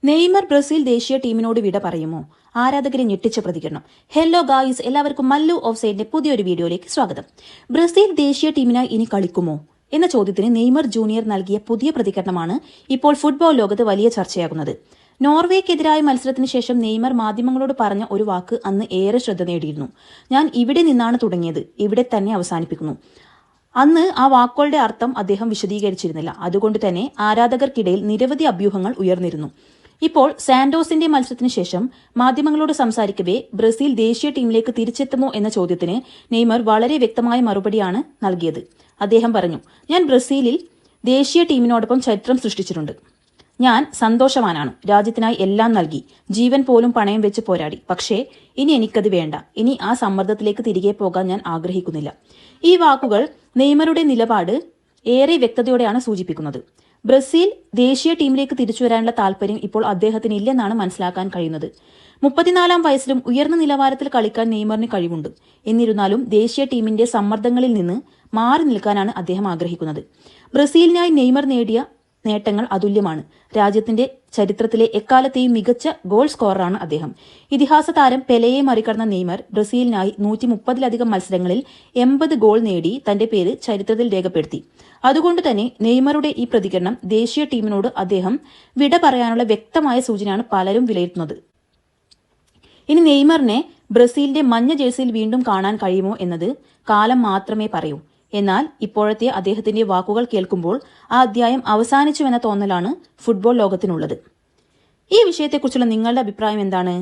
Neymar Brazil ദേശീയ ടീമിനോട് വിട പറയുമോ? ആരാധകരെ ഞെട്ടിച്ച പ്രതികരണം. ഹലോ ഗായ്സ്, എല്ലാവർക്കും മല്ലു ഓഫ് സൈഡിന്റെ പുതിയൊരു വീഡിയോയിലേക്ക് സ്വാഗതം. ബ്രസീൽ ദേശീയ ടീമിനായി ഇനി കളിക്കുമോ എന്ന ചോദ്യത്തിന് നെയ്മർ ജൂനിയർ നൽകിയ പുതിയ പ്രതികരണമാണ് ഇപ്പോൾ ഫുട്ബോൾ ലോകത്ത് വലിയ ചർച്ചയാകുന്നത്. നോർവേക്കെതിരായ മത്സരത്തിന് ശേഷം നെയ്മർ മാധ്യമങ്ങളോട് പറഞ്ഞ ഒരു വാക്ക് അന്ന് ഏറെ ശ്രദ്ധ നേടിയിരുന്നു. ഞാൻ ഇവിടെ നിന്നാണ് തുടങ്ങിയത്, ഇവിടെ തന്നെ അവസാനിപ്പിക്കുന്നു. അന്ന് ആ വാക്കുകളുടെ അർത്ഥം അദ്ദേഹം വിശദീകരിച്ചിരുന്നില്ല. അതുകൊണ്ട് തന്നെ ആരാധകർക്കിടയിൽ നിരവധി അഭ്യൂഹങ്ങൾ ഉയർന്നിരുന്നു. ഇപ്പോൾ സാന്റോസിന്റെ മത്സരത്തിന് ശേഷം മാധ്യമങ്ങളോട് സംസാരിക്കവേ ബ്രസീൽ ദേശീയ ടീമിലേക്ക് തിരിച്ചെത്തുമോ എന്ന ചോദ്യത്തിന് നെയ്മർ വളരെ വ്യക്തമായ മറുപടിയാണ് നൽകിയത്. അദ്ദേഹം പറഞ്ഞു, ഞാൻ ബ്രസീലിൽ ദേശീയ ടീമിനോടൊപ്പം ചരിത്രം സൃഷ്ടിച്ചിട്ടുണ്ട്. ഞാൻ സന്തോഷവാനാണ്. രാജ്യത്തിനായി എല്ലാം നൽകി, ജീവൻ പോലും പണയം വെച്ച് പോരാടി. പക്ഷേ ഇനി എനിക്കത് വേണ്ട. ഇനി ആ സമ്മർദ്ദത്തിലേക്ക് തിരികെ പോകാൻ ഞാൻ ആഗ്രഹിക്കുന്നില്ല. ഈ വാക്കുകൾ നെയ്മറുടെ നിലപാട് ഏറെ വ്യക്തതയോടെയാണ് സൂചിപ്പിക്കുന്നത്. ബ്രസീൽ ദേശീയ ടീമിലേക്ക് തിരിച്ചു വരാനുള്ള താല്പര്യം ഇപ്പോൾ അദ്ദേഹത്തിന് ഇല്ലെന്നാണ് മനസ്സിലാക്കാൻ കഴിയുന്നത്. 34 വയസ്സിലും ഉയർന്ന നിലവാരത്തിൽ കളിക്കാൻ നെയ്മറിന് കഴിവുണ്ട്. എന്നിരുന്നാലും ദേശീയ ടീമിന്റെ സമ്മർദ്ദങ്ങളിൽ നിന്ന് മാറി നിൽക്കാനാണ് അദ്ദേഹം ആഗ്രഹിക്കുന്നത്. ബ്രസീലിനായി നെയ്മർ നേടിയ നേട്ടങ്ങൾ അതുല്യമാണ്. രാജ്യത്തിന്റെ ചരിത്രത്തിലെ എക്കാലത്തെയും മികച്ച ഗോൾ സ്കോററാണ് അദ്ദേഹം. ഇതിഹാസ താരം പെലെയെ മറികടന്ന നെയ്മർ ബ്രസീലിനായി 130-ലധികം മത്സരങ്ങളിൽ 80 ഗോൾ നേടി തന്റെ പേര് ചരിത്രത്തിൽ രേഖപ്പെടുത്തി. അതുകൊണ്ട് തന്നെ നെയ്മറുടെ ഈ പ്രതികരണം ദേശീയ ടീമിനോട് അദ്ദേഹം വിട പറയാനുള്ള വ്യക്തമായ സൂചനയാണ് പലരും വിലയിരുത്തുന്നത്. ഇനി നെയ്മറിനെ ബ്രസീലിന്റെ മഞ്ഞ ജേഴ്സിയിൽ വീണ്ടും കാണാൻ കഴിയുമോ എന്നത് കാലം മാത്രമേ പറയൂ. എന്നാൽ ഇപ്പോഴത്തെ അദ്ദേഹത്തിന്റെ വാക്കുകൾ കേൾക്കുമ്പോൾ ആ അധ്യായം അവസാനിച്ചുവെന്ന തോന്നലാണ് ഫുട്ബോൾ ലോകത്തിനുള്ളത്. ഈ വിഷയത്തെക്കുറിച്ചുള്ള നിങ്ങളുടെ അഭിപ്രായം എന്താണ്?